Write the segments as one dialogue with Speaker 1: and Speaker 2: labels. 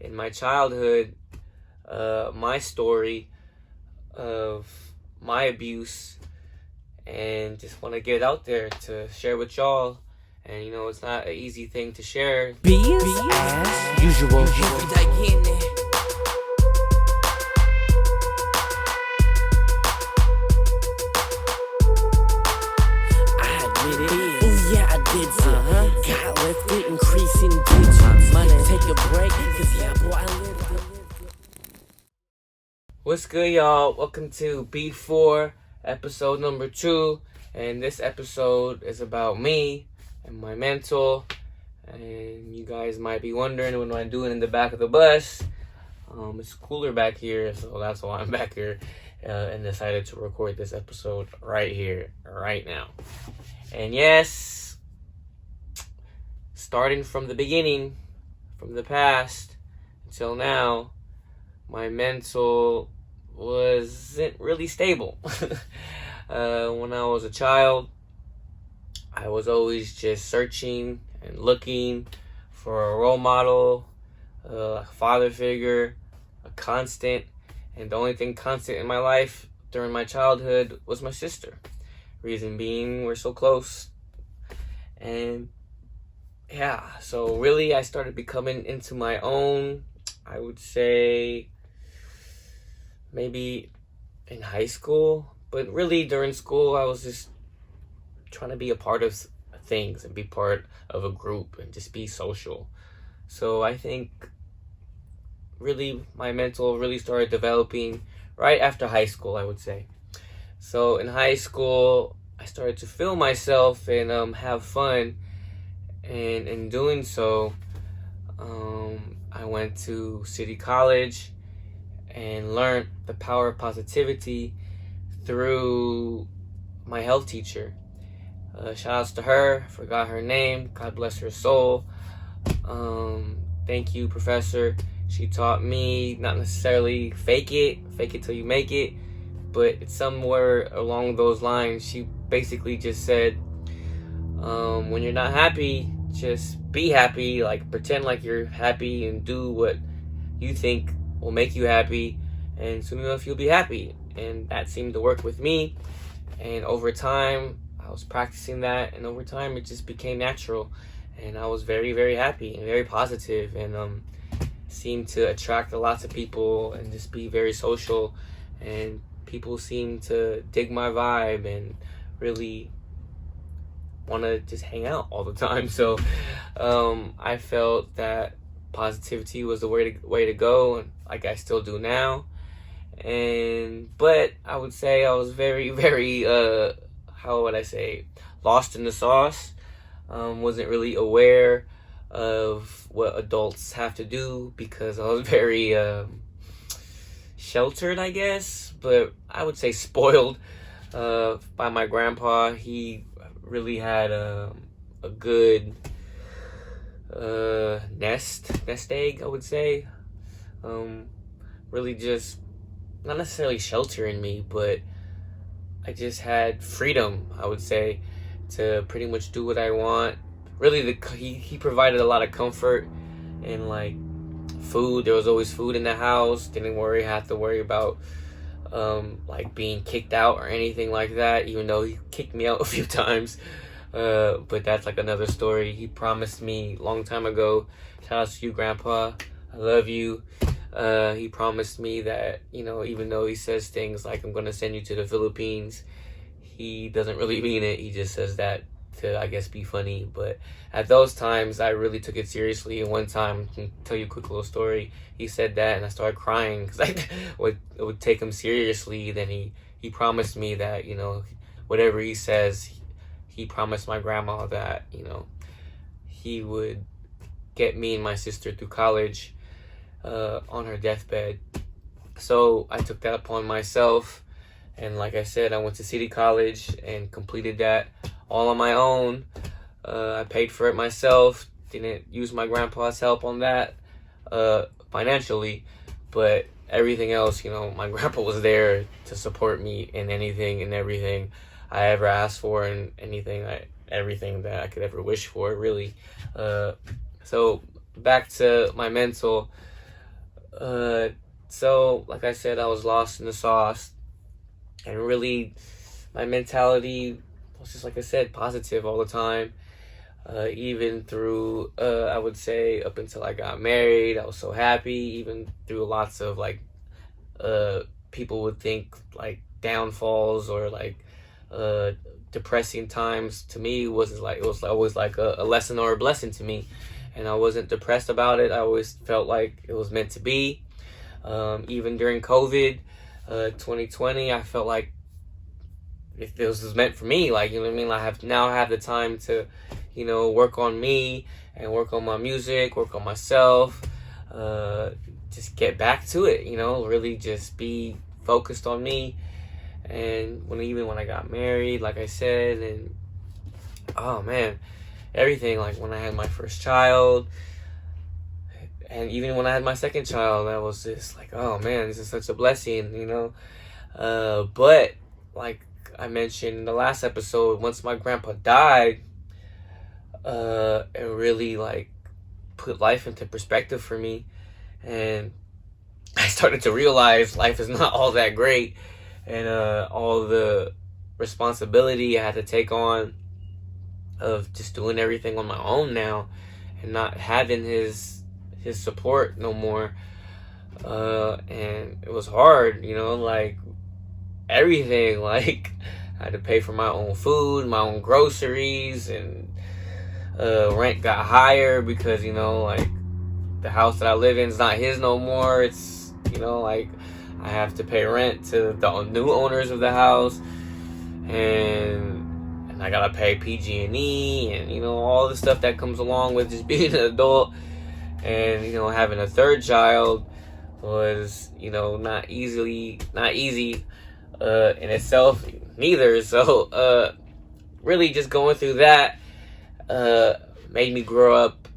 Speaker 1: in my childhood, my story of my abuse, and just want to get it out there to share with y'all. And it's not an easy thing to share.
Speaker 2: Biz as usual. Got left it increasing digits. Money, take a break, cause boy, I lived it.
Speaker 1: What's good, y'all? Welcome to B4, episode number 2. And this episode is about me and my mental. And you guys might be wondering what I'm doing in the back of the bus. It's cooler back here, so that's why I'm back here and decided to record this episode right here, right now. And yes, starting from the beginning, from the past until now, my mental wasn't really stable. When I was a child, I was always just searching and looking for a role model, a father figure, a constant. And the only thing constant in my life during my childhood was my sister. Reason being, we're so close. And yeah, so really I started becoming into my own, I would say maybe in high school. But really during school, I was just trying to be a part of things and be part of a group and just be social. So I think really my mental really started developing right after high school, I would say. So in high school, I started to feel myself and have fun. And in doing so, I went to City College and learned the power of positivity through my health teacher. Shout outs to her, forgot her name, God bless her soul. Thank you, professor. She taught me not necessarily fake it till you make it, but it's somewhere along those lines. She basically just said, when you're not happy, just be happy, like pretend like you're happy and do what you think will make you happy, and soon enough you'll be happy. And that seemed to work with me, and over time I was practicing that, and over time it just became natural, and I was very, very happy and very positive, and seemed to attract lots of people and just be very social, and people seemed to dig my vibe and really want to just hang out all the time. So I felt that positivity was the way to go, and like I still do now. But I would say I was very, very how would I say, lost in the sauce. Wasn't really aware of what adults have to do because I was very sheltered, I guess, but I would say spoiled by my grandpa. He really had a good nest egg, I would say. Really just not necessarily sheltering me, but I just had freedom, I would say, to pretty much do what I want. Really, he provided a lot of comfort and like food. There was always food in the house. Didn't have to worry about like being kicked out or anything like that, even though he kicked me out a few times. But that's like another story. He promised me a long time ago, shout out to you, Grandpa, I love you. He promised me that, even though he says things like, I'm going to send you to the Philippines, he doesn't really mean it. He just says that to, I guess, be funny. But at those times, I really took it seriously. And one time, I can tell you a quick little story. He said that, and I started crying because I would take him seriously. Then he promised me that, whatever he says, he promised my grandma that, he would get me and my sister through college on her deathbed. So I took that upon myself. And like I said, I went to City College and completed that all on my own. I paid for it myself. Didn't use my grandpa's help on that financially. But everything else, my grandpa was there to support me in anything and everything I ever asked for, and everything that I could ever wish for, really. So back to my mental. So like I said, I was lost in the sauce, and really, my mentality was just, like I said, positive all the time. Even through, I would say, up until I got married, I was so happy. Even through lots of like, people would think like downfalls or like, depressing times. To me, it was always like a lesson or a blessing to me, and I wasn't depressed about it. I always felt like it was meant to be. Even during COVID, 2020, I felt like if this was meant for me, like, you know what I mean? I have the time to, work on me and work on my music, work on myself, just get back to it, really just be focused on me. And when I got married, like I said, and oh man, everything, like when I had my first child, and even when I had my second child, I was just like, oh man, this is such a blessing, but like I mentioned in the last episode, once my grandpa died, it really like put life into perspective for me, and I started to realize life is not all that great, and all the responsibility I had to take on of just doing everything on my own now, and not having his support no more, and it was hard, like everything, like I had to pay for my own food, my own groceries, and rent got higher because like the house that I live in is not his no more. It's like I have to pay rent to the new owners of the house, and I gotta pay PG&E and all the stuff that comes along with just being an adult. And having a third child was not easy in itself neither. So really just going through that made me grow up,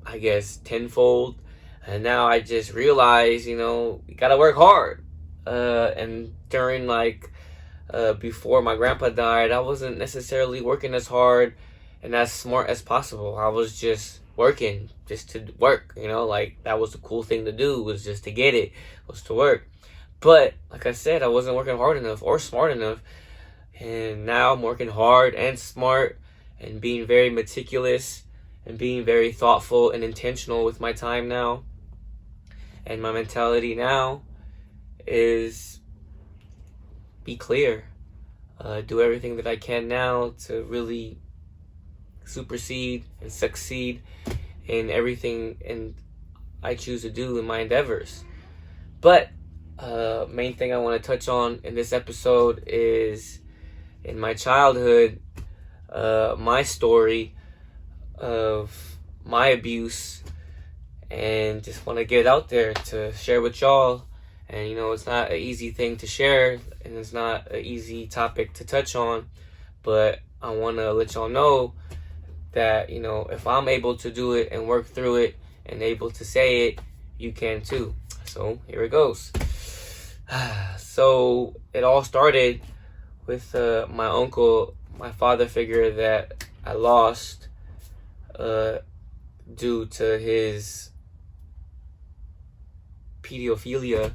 Speaker 1: I guess, tenfold. And now I just realize you gotta work hard. And during before my grandpa died, I wasn't necessarily working as hard and as smart as possible. I was just working just to work, like that was the cool thing to do, was just to get it, was to work. But like I said, I wasn't working hard enough or smart enough. And now I'm working hard and smart and being very meticulous and being very thoughtful and intentional with my time now. And my mentality now is be clear, do everything that I can now to really supersede and succeed in everything and I choose to do in my endeavors. But main thing I want to touch on in this episode is in my childhood, my story of my abuse, and just want to get it out there to share with y'all. And it's not an easy thing to share, and it's not an easy topic to touch on, but I want to let y'all know that if I'm able to do it and work through it and able to say it, you can too. So here it goes. So it all started with my uncle, my father figure that I lost due to his pedophilia.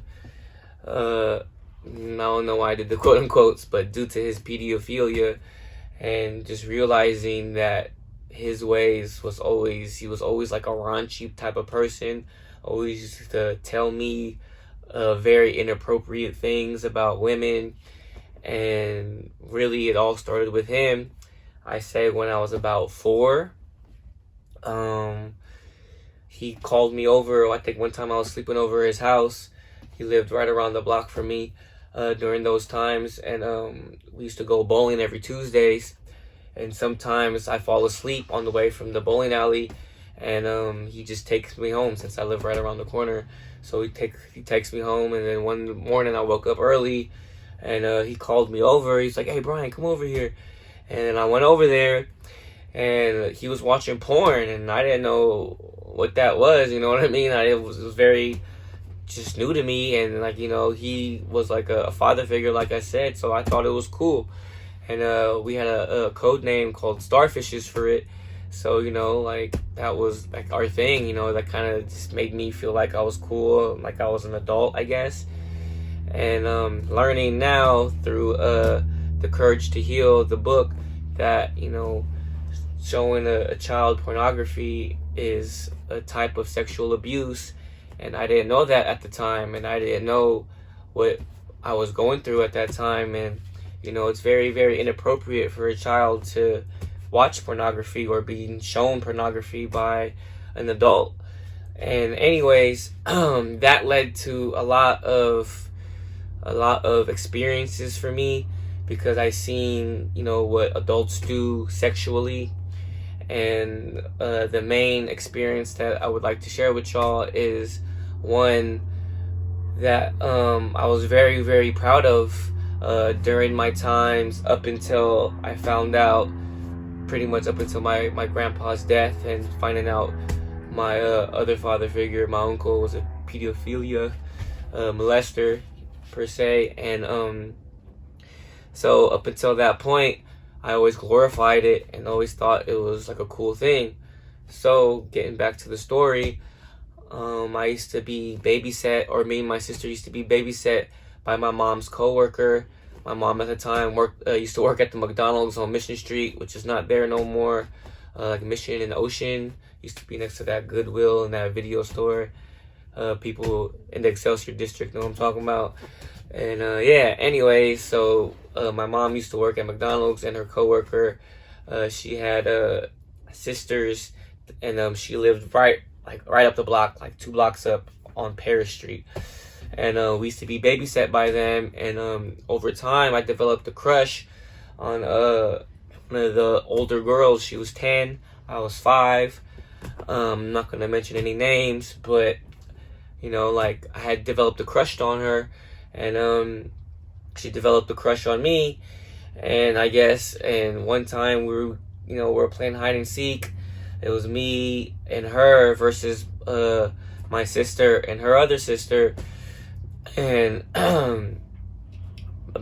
Speaker 1: I don't know why I did the quote unquotes, but due to his pedophilia, and just realizing that his ways he was always like a raunchy type of person, always used to tell me very inappropriate things about women. And really it all started with him. I say when I was about 4, he called me over. I think one time I was sleeping over at his house. He lived right around the block from me during those times, and we used to go bowling every Tuesdays. And sometimes I fall asleep on the way from the bowling alley, and he just takes me home since I live right around the corner. So he takes me home, and then one morning I woke up early, and he called me over. He's like, "Hey Brian, come over here." And then I went over there, and he was watching porn, and I didn't know what that was. You know what I mean? It was very just new to me, and he was like a father figure, like I said. So I thought it was cool. And we had a code name called Starfishes for it. So, like, that was like our thing, that kind of just made me feel like I was cool, like I was an adult, I guess. And learning now through The Courage to Heal, the book, that, showing a child pornography is a type of sexual abuse. And I didn't know that at the time, and I didn't know what I was going through at that time. And, it's very, very inappropriate for a child to watch pornography or being shown pornography by an adult. And anyways, that led to a lot of experiences for me, because I seen, what adults do sexually. And the main experience that I would like to share with y'all is one that I was very, very proud of during my times up until I found out, pretty much up until my grandpa's death, and finding out my other father figure, my uncle, was a pedophilia molester per se. And so up until that point, I always glorified it and always thought it was like a cool thing. So getting back to the story, I used to be babysat, or me and my sister used to be babysat by my mom's coworker. My mom at the time used to work at the McDonald's on Mission Street, which is not there no more. Like Mission and Ocean used to be next to that Goodwill and that video store. People in the Excelsior district know what I'm talking about. And yeah, anyway, so my mom used to work at McDonald's, and her coworker, she had sisters, and she lived right up the block, like 2 blocks up on Paris Street. And we used to be babysat by them. And over time, I developed a crush on one of the older girls. She was 10, I was 5. I'm not gonna mention any names, but like, I had developed a crush on her, and she developed a crush on me. And I guess, and one time we were playing hide and seek. It was me and her versus my sister and her other sister. And it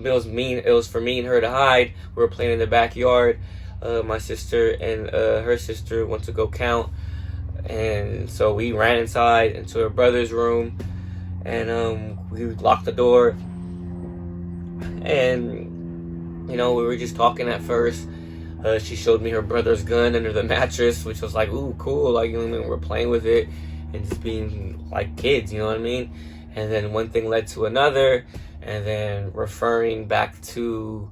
Speaker 1: was for me and her to hide. We were playing in the backyard. My sister and her sister went to go count, and so we ran inside into her brother's room, and we locked the door. And we were just talking at first. She showed me her brother's gun under the mattress, which was like, ooh, cool. Like, we're playing with it and just being like kids, you know what I mean? And then one thing led to another, and then referring back to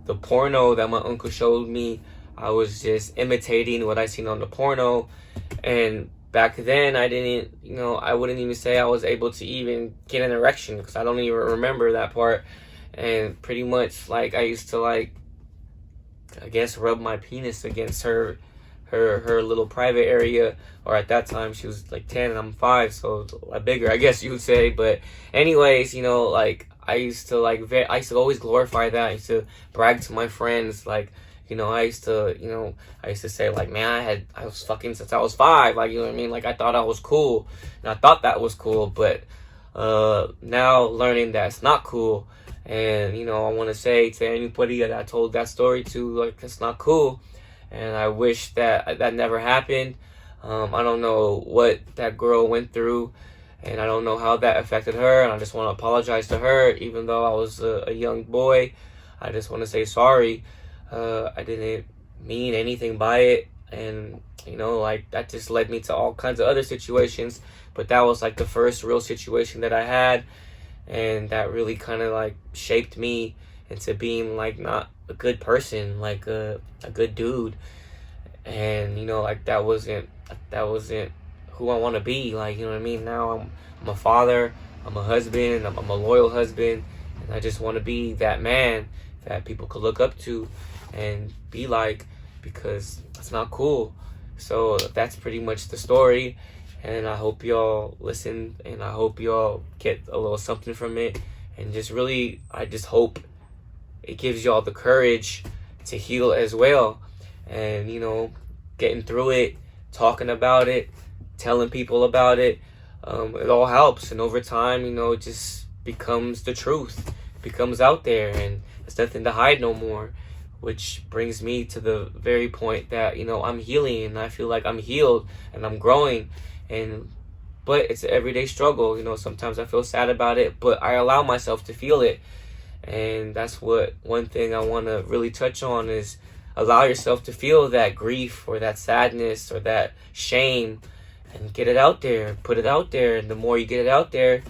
Speaker 1: the porno that my uncle showed me, I was just imitating what I seen on the porno. And back then, I wouldn't even say I was able to even get an erection, because I don't even remember that part. And pretty much, like, I used to, like, I guess, rub my penis against her little private area. Or at that time, she was like 10 and I'm 5, so a lot bigger, I guess you would say. But anyways, like, I used to always glorify that. I used to brag to my friends, like, I used to say, like, man, I was fucking since I was 5, like, you know what I mean? Like, I thought I was cool, and I thought that was cool. But now learning that it's not cool. And I want to say to anybody that I told that story to, like, it's not cool, and I wish that never happened. I don't know what that girl went through, and I don't know how that affected her, and I just want to apologize to her. Even though I was a young boy, I just want to say sorry. I didn't mean anything by it, and like, that just led me to all kinds of other situations. But that was like the first real situation that I had, and that really kind of like shaped me into being like not a good person, like a good dude. And like, that wasn't who I want to be. Like, you know what I mean? Now I'm a father, I'm a husband, I'm a loyal husband, and I just want to be that man that people could look up to and be like, because it's not cool. So that's pretty much the story, and I hope y'all listen, and I hope y'all get a little something from it, and I just hope it gives y'all the courage to heal as well. And getting through it, talking about it, telling people about it, it all helps. And over time, it just becomes the truth, becomes out there, and there's nothing to hide no more. which brings me to the very point that, I'm healing and I feel like I'm healed and I'm growing. But it's an everyday struggle. Sometimes I feel sad about it, but I allow myself to feel it. And that's what one thing I want to really touch on is allow yourself to feel that grief or that sadness or that shame, and get it out there, put it out there. And the more you get it out there,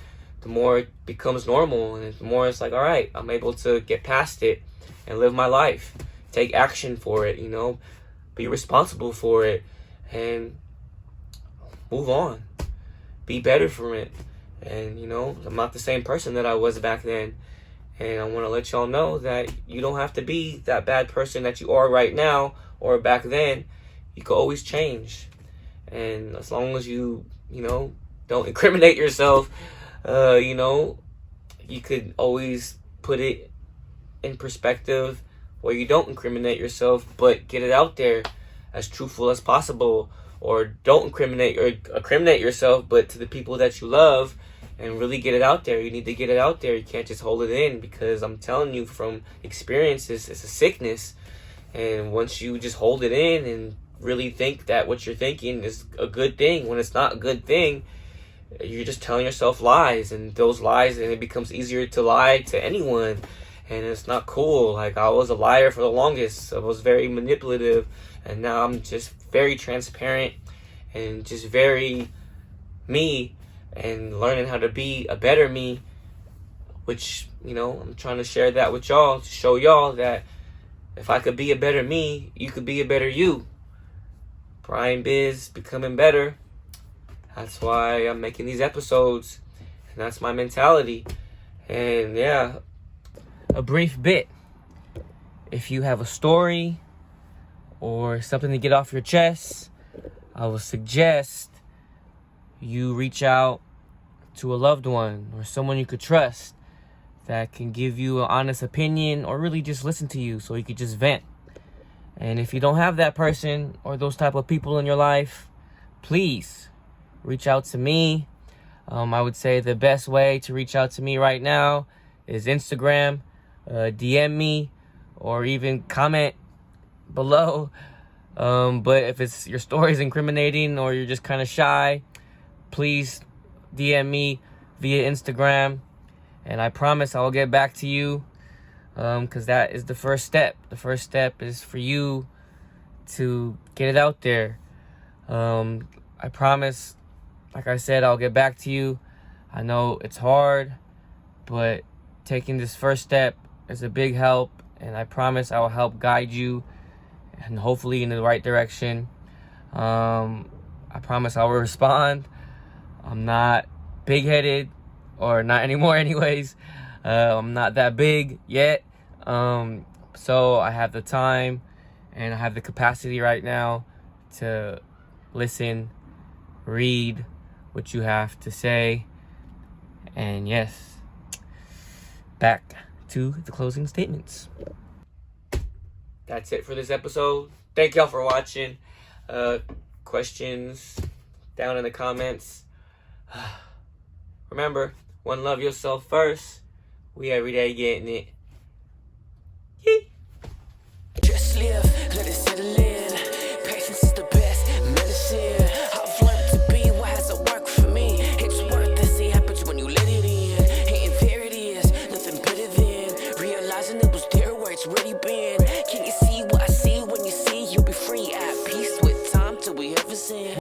Speaker 1: the more it becomes normal. And the more it's like, all right, I'm able to get past it and live my life. Take action for it, be responsible for it, and move on. Be better from it. And, I'm not the same person that I was back then. And I want to let y'all know that you don't have to be that bad person that you are right now or back then. You can always change. And as long as you, don't incriminate yourself, you could always put it in perspective where you don't incriminate yourself, but get it out there as truthful as possible. Or don't incriminate yourself, but to the people that you love, and really get it out there. You need to get it out there. You can't just hold it in, because I'm telling you from experiences, it's a sickness. And once you just hold it in and really think that what you're thinking is a good thing, when it's not a good thing, you're just telling yourself lies. And those lies, and it becomes easier to lie to anyone. And it's not cool. Like, I was a liar for the longest. I was very manipulative. And now I'm just very transparent and just very me, and learning how to be a better me, which, I'm trying to share that with y'all to show y'all that if I could be a better me, you could be a better you. Bryan Biz Becoming Better. That's why I'm making these episodes, and that's my mentality. And yeah, a brief bit. If you have a story or something to get off your chest, I would suggest you reach out to a loved one or someone you could trust that can give you an honest opinion, or really just listen to you so you could just vent. And if you don't have that person or those type of people in your life, please reach out to me. I would say the best way to reach out to me right now is Instagram. DM me or even comment below. But if it's your story is incriminating or you're just kind of shy, please DM me via Instagram, and I promise I'll get back to you, because that is the first step. The first step is for you to get it out there. I promise, like I said, I'll get back to you. I know it's hard, but taking this first step is a big help, and I promise I will help guide you, and hopefully in the right direction. I promise I will respond. I'm not big-headed, or not anymore anyways. I'm not that big yet. So I have the time and I have the capacity right now to listen, read what you have to say. And yes, back to the closing statements. That's it for this episode. Thank y'all for watching. Questions down in the comments. Remember, one, love yourself first. We every day getting it.